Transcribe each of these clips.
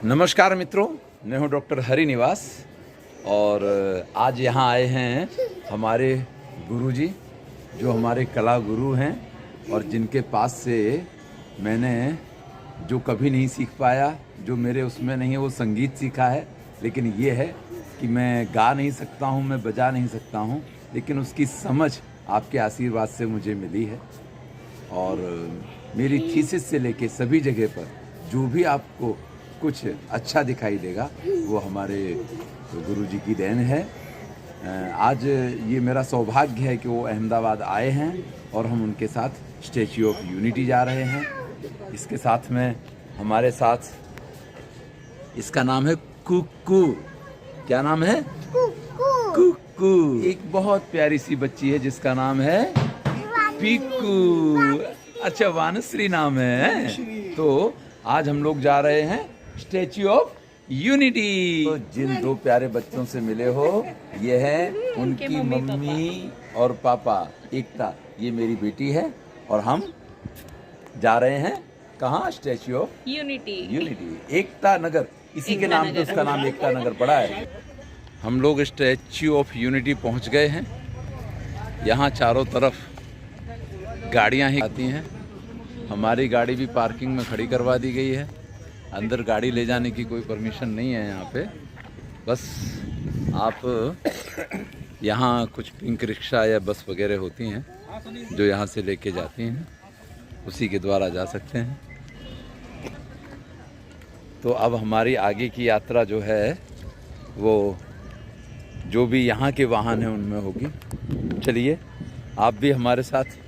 नमस्कार मित्रों, मैं हूं डॉक्टर हरिनिवास और आज यहां आए हैं हमारे गुरुजी जो हमारे कला गुरु हैं और जिनके पास से मैंने जो कभी नहीं सीख पाया, जो मेरे उसमें नहीं है, वो संगीत सीखा है। लेकिन ये है कि मैं गा नहीं सकता हूं, मैं बजा नहीं सकता हूं, लेकिन उसकी समझ आपके आशीर्वाद से मुझे मिली है। और मेरी थीसिस से लेके सभी जगह पर जो भी आपको कुछ अच्छा दिखाई देगा वो हमारे गुरुजी की देन है। आज ये मेरा सौभाग्य है कि वो अहमदाबाद आए हैं और हम उनके साथ स्टैच्यू ऑफ यूनिटी जा रहे हैं। इसके साथ में हमारे साथ, इसका नाम है कुक्कू। क्या नाम है? कुक्कू। एक बहुत प्यारी सी बच्ची है जिसका नाम है पीकू। अच्छा, वानश्री नाम है। तो आज हम लोग जा रहे हैं स्टैच्यू ऑफ यूनिटी। तो जिन दो प्यारे बच्चों से मिले हो, ये है उनकी मम्मी और पापा। एकता ये मेरी बेटी है और हम जा रहे हैं कहाँ? Statue of unity Ekta Nagar, इसी के नाम पे उसका नाम एकता नगर पड़ा है। हम लोग स्टैच्यू ऑफ यूनिटी पहुंच गए हैं। यहाँ चारों तरफ गाड़ियाँ ही आती हैं। हमारी गाड़ी भी पार्किंग में खड़ी करवा दी गई है। अंदर गाड़ी ले जाने की कोई परमिशन नहीं है यहाँ पे। बस आप यहाँ कुछ पिंक रिक्शा या बस वगैरह होती हैं जो यहाँ से लेके जाती हैं, उसी के द्वारा जा सकते हैं। तो अब हमारी आगे की यात्रा जो है वो जो भी यहाँ के वाहन हैं उनमें होगी। चलिए आप भी हमारे साथ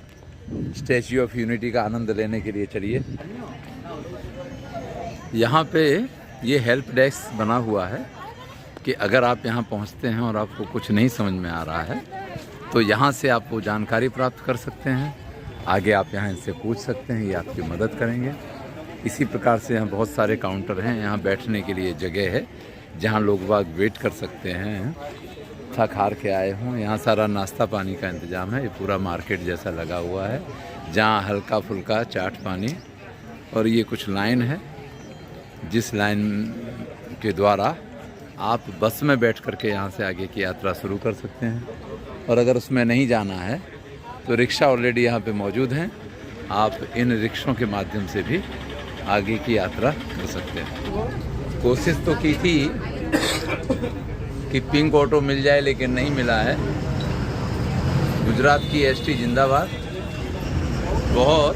स्टैच्यू ऑफ यूनिटी का आनंद लेने के लिए चलिए। यहाँ पे ये हेल्प डेस्क बना हुआ है कि अगर आप यहाँ पहुँचते हैं और आपको कुछ नहीं समझ में आ रहा है तो यहाँ से आप वो जानकारी प्राप्त कर सकते हैं। आगे आप यहाँ इनसे पूछ सकते हैं, ये आपकी मदद करेंगे। इसी प्रकार से यहाँ बहुत सारे काउंटर हैं। यहाँ बैठने के लिए जगह है जहाँ लोग बाग वेट कर सकते हैं। थक हार के आए हों, यहाँ सारा नाश्ता पानी का इंतज़ाम है। ये पूरा मार्केट जैसा लगा हुआ है जहाँ हल्का फुल्का चाट पानी। और ये कुछ लाइन है जिस लाइन के द्वारा आप बस में बैठ करके यहाँ से आगे की यात्रा शुरू कर सकते हैं। और अगर उसमें नहीं जाना है तो रिक्शा ऑलरेडी यहाँ पे मौजूद हैं। आप इन रिक्शों के माध्यम से भी आगे की यात्रा कर सकते हैं। कोशिश तो की थी कि पिंक ऑटो मिल जाए, लेकिन नहीं मिला है। गुजरात की एसटी जिंदाबाद। बहुत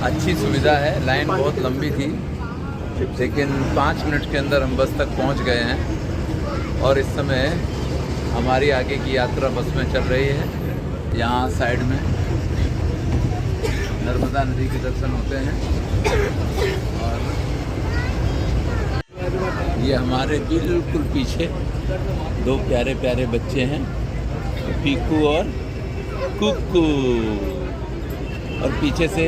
अच्छी सुविधा है। लाइन बहुत लंबी थी लेकिन 5 मिनट के अंदर हम बस तक पहुंच गए हैं। और इस समय हमारी आगे की यात्रा बस में चल रही है। यहाँ साइड में नर्मदा नदी के दर्शन होते हैं। और ये हमारे बिल्कुल पीछे दो प्यारे प्यारे बच्चे हैं, पीकू और कुक्कू। और पीछे से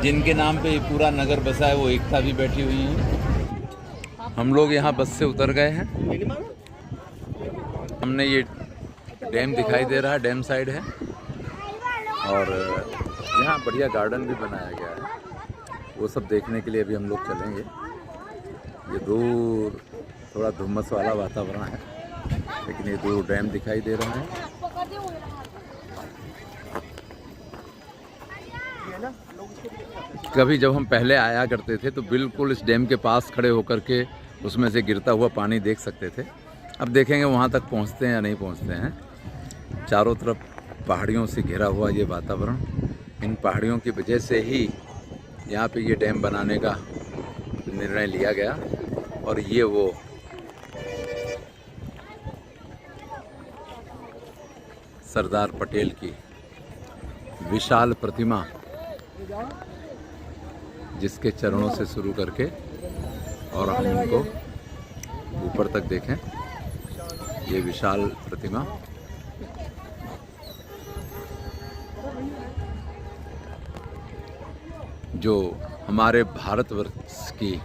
जिनके नाम पे पूरा नगर बसा है वो एकता भी बैठी हुई है। हम लोग यहाँ बस से उतर गए हैं। हमने ये डैम दिखाई दे रहा है, डैम साइड है। और यहाँ बढ़िया गार्डन भी बनाया गया है। वो सब देखने के लिए अभी हम लोग चलेंगे। ये दूर थोड़ा धुम्मस वाला वातावरण है लेकिन ये दूर डैम दिखाई दे रहा है। कभी जब हम पहले आया करते थे तो बिल्कुल इस डैम के पास खड़े होकर के उसमें से गिरता हुआ पानी देख सकते थे। अब देखेंगे वहाँ तक पहुँचते हैं या नहीं पहुँचते हैं। चारों तरफ पहाड़ियों से घिरा हुआ ये वातावरण, इन पहाड़ियों की वजह से ही यहाँ पे ये डैम बनाने का निर्णय लिया गया। और ये वो सरदार पटेल की विशाल प्रतिमा, जिसके चरणों से शुरू करके और हम उनको ऊपर तक देखें, ये विशाल प्रतिमा जो हमारे भारतवर्ष की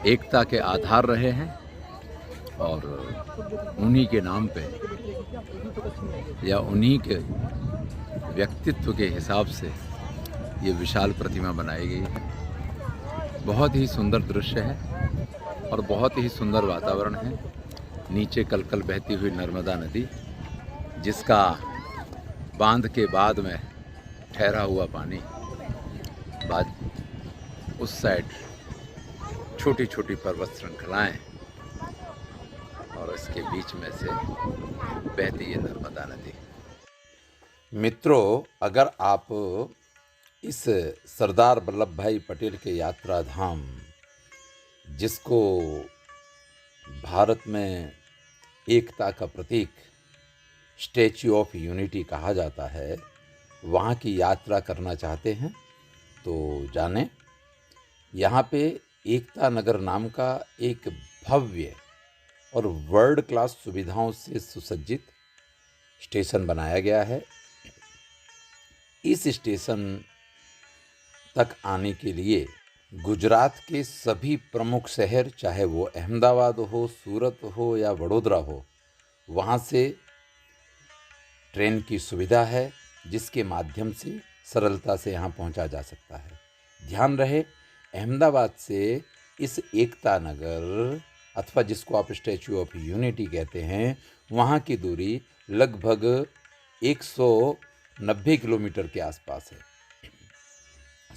एकता के आधार रहे हैं। और उन्हीं के नाम पे या उन्हीं के व्यक्तित्व के हिसाब से ये विशाल प्रतिमा बनाई गई है। बहुत ही सुंदर दृश्य है और बहुत ही सुंदर वातावरण है। नीचे कलकल बहती हुई नर्मदा नदी, जिसका बांध के बाद में ठहरा हुआ पानी, बाद उस साइड छोटी छोटी पर्वत श्रृंखलाएं और इसके बीच में से बहती है नर्मदा नदी। मित्रों, अगर आप इस सरदार वल्लभ भाई पटेल के यात्रा धाम, जिसको भारत में एकता का प्रतीक स्टैच्यू ऑफ यूनिटी कहा जाता है, वहाँ की यात्रा करना चाहते हैं तो जानें। यहाँ पे एकता नगर नाम का एक भव्य और वर्ल्ड क्लास सुविधाओं से सुसज्जित स्टेशन बनाया गया है। इस स्टेशन तक आने के लिए गुजरात के सभी प्रमुख शहर, चाहे वो अहमदाबाद हो, सूरत हो या वडोदरा हो, वहाँ से ट्रेन की सुविधा है, जिसके माध्यम से सरलता से यहाँ पहुँचा जा सकता है। ध्यान रहे, अहमदाबाद से इस एकता नगर अथवा जिसको आप स्टैच्यू ऑफ यूनिटी कहते हैं, वहाँ की दूरी लगभग 190 किलोमीटर के आसपास है।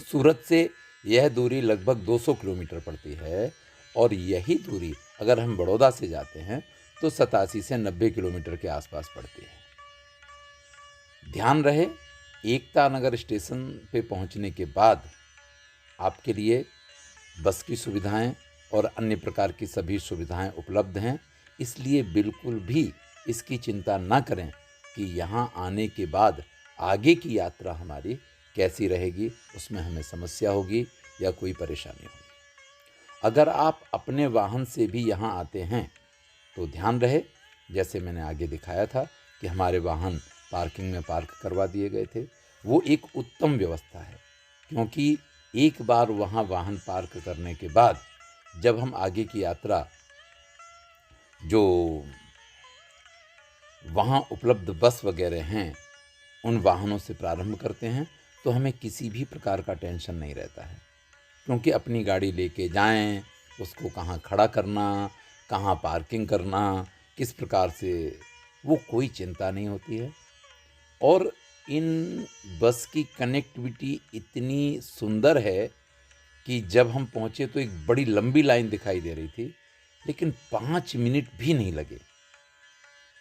सूरत से यह दूरी लगभग 200 किलोमीटर पड़ती है और यही दूरी अगर हम बड़ौदा से जाते हैं तो 87 से 90 किलोमीटर के आसपास पड़ती है। ध्यान रहे, एकता नगर स्टेशन पे पहुंचने के बाद आपके लिए बस की सुविधाएं और अन्य प्रकार की सभी सुविधाएं उपलब्ध हैं। इसलिए बिल्कुल भी इसकी चिंता ना करें कि यहाँ आने के बाद आगे की यात्रा हमारी कैसी रहेगी, उसमें हमें समस्या होगी या कोई परेशानी होगी। अगर आप अपने वाहन से भी यहाँ आते हैं तो ध्यान रहे, जैसे मैंने आगे दिखाया था कि हमारे वाहन पार्किंग में पार्क करवा दिए गए थे। वो एक उत्तम व्यवस्था है, क्योंकि एक बार वहाँ वाहन पार्क करने के बाद जब हम आगे की यात्रा जो वहाँ उपलब्ध बस वगैरह हैं उन वाहनों से प्रारंभ करते हैं तो हमें किसी भी प्रकार का टेंशन नहीं रहता है, क्योंकि अपनी गाड़ी लेके जाएं, उसको कहाँ खड़ा करना, कहाँ पार्किंग करना, किस प्रकार से, वो कोई चिंता नहीं होती है। और इन बस की कनेक्टिविटी इतनी सुंदर है कि जब हम पहुँचे तो एक बड़ी लंबी लाइन दिखाई दे रही थी, लेकिन 5 मिनट भी नहीं लगे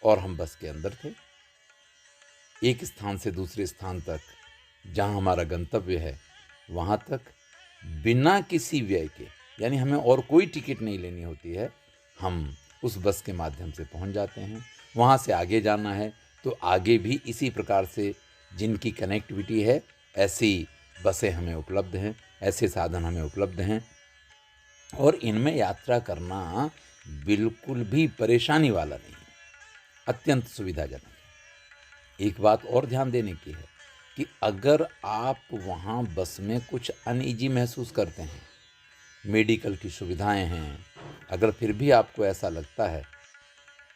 और हम बस के अंदर थे। एक स्थान से दूसरे स्थान तक, जहाँ हमारा गंतव्य है, वहाँ तक बिना किसी व्यय के, यानी हमें और कोई टिकट नहीं लेनी होती है, हम उस बस के माध्यम से पहुँच जाते हैं। वहाँ से आगे जाना है तो आगे भी इसी प्रकार से जिनकी कनेक्टिविटी है, ऐसी बसें हमें उपलब्ध हैं, ऐसे साधन हमें उपलब्ध हैं और इनमें यात्रा करना बिल्कुल भी परेशानी वाला नहीं है, अत्यंत सुविधाजनक है। एक बात और ध्यान देने की है कि अगर आप वहाँ बस में कुछ अनईजी महसूस करते हैं, मेडिकल की सुविधाएं हैं, अगर फिर भी आपको ऐसा लगता है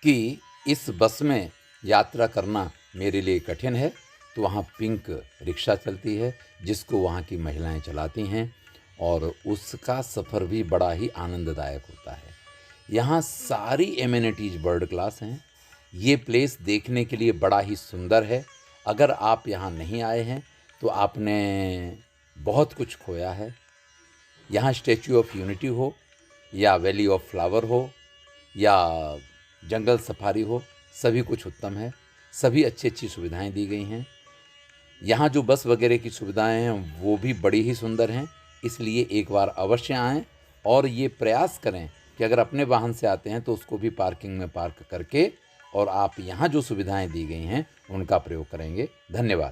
कि इस बस में यात्रा करना मेरे लिए कठिन है, तो वहाँ पिंक रिक्शा चलती है, जिसको वहाँ की महिलाएं चलाती हैं और उसका सफ़र भी बड़ा ही आनंददायक होता है। यहाँ सारी एमिनिटीज़ वर्ल्ड क्लास हैं। ये प्लेस देखने के लिए बड़ा ही सुंदर है। अगर आप यहाँ नहीं आए हैं तो आपने बहुत कुछ खोया है। यहाँ स्टैच्यू ऑफ यूनिटी हो या वैली ऑफ फ्लावर हो या जंगल सफारी हो, सभी कुछ उत्तम है, सभी अच्छी सुविधाएं दी गई हैं। यहाँ जो बस वगैरह की सुविधाएं हैं वो भी बड़ी ही सुंदर हैं। इसलिए एक बार अवश्य आएँ और ये प्रयास करें कि अगर अपने वाहन से आते हैं तो उसको भी पार्किंग में पार्क करके और आप यहाँ जो सुविधाएं दी गई हैं उनका प्रयोग करेंगे। धन्यवाद।